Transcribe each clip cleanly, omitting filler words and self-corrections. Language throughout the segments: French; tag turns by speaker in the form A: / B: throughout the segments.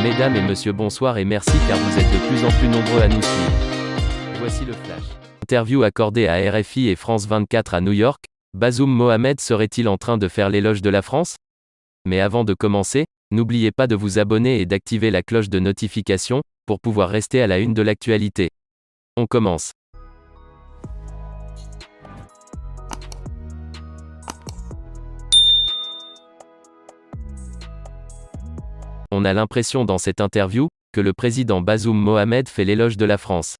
A: Mesdames et messieurs, bonsoir et merci car vous êtes de plus en plus nombreux à nous suivre. Voici le flash. Interview accordée à RFI et France 24 à New York, Bazoum Mohamed serait-il en train de faire l'éloge de la France? Mais avant de commencer, n'oubliez pas de vous abonner et d'activer la cloche de notification, pour pouvoir rester à la une de l'actualité. On commence. On a l'impression dans cette interview, que le président Bazoum Mohamed fait l'éloge de la France.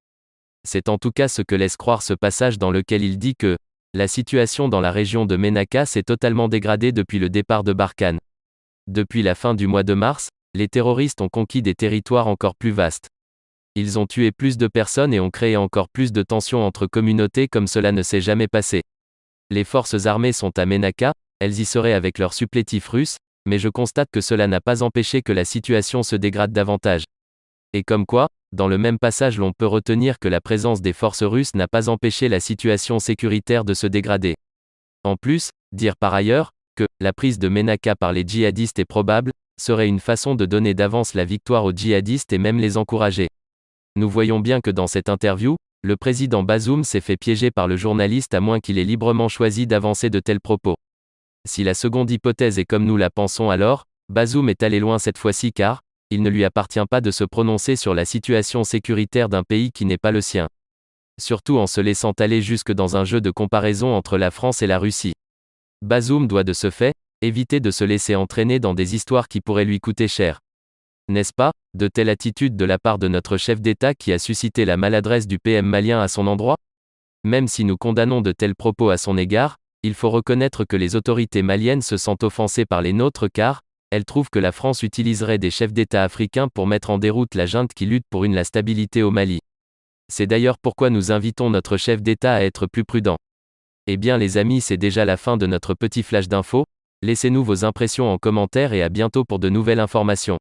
A: C'est en tout cas ce que laisse croire ce passage dans lequel il dit que la situation dans la région de Ménaka s'est totalement dégradée depuis le départ de Barkhane. Depuis la fin du mois de mars, les terroristes ont conquis des territoires encore plus vastes. Ils ont tué plus de personnes et ont créé encore plus de tensions entre communautés comme cela ne s'est jamais passé. Les forces armées sont à Ménaka, elles y seraient avec leurs supplétifs russes, mais je constate que cela n'a pas empêché que la situation se dégrade davantage. Et comme quoi, dans le même passage l'on peut retenir que la présence des forces russes n'a pas empêché la situation sécuritaire de se dégrader. En plus, dire par ailleurs, que la prise de Ménaka par les djihadistes est probable, serait une façon de donner d'avance la victoire aux djihadistes et même les encourager. Nous voyons bien que dans cette interview, le président Bazoum s'est fait piéger par le journaliste à moins qu'il ait librement choisi d'avancer de tels propos. Si la seconde hypothèse est comme nous la pensons alors, Bazoum est allé loin cette fois-ci car, il ne lui appartient pas de se prononcer sur la situation sécuritaire d'un pays qui n'est pas le sien. Surtout en se laissant aller jusque dans un jeu de comparaison entre la France et la Russie. Bazoum doit de ce fait, éviter de se laisser entraîner dans des histoires qui pourraient lui coûter cher. N'est-ce pas, de telle attitude de la part de notre chef d'État qui a suscité la maladresse du PM malien à son endroit? Même si nous condamnons de tels propos à son égard, il faut reconnaître que les autorités maliennes se sentent offensées par les nôtres car, elles trouvent que la France utiliserait des chefs d'État africains pour mettre en déroute la junte qui lutte pour la stabilité au Mali. C'est d'ailleurs pourquoi nous invitons notre chef d'État à être plus prudent. Eh bien les amis, c'est déjà la fin de notre petit flash d'infos, laissez-nous vos impressions en commentaire et à bientôt pour de nouvelles informations.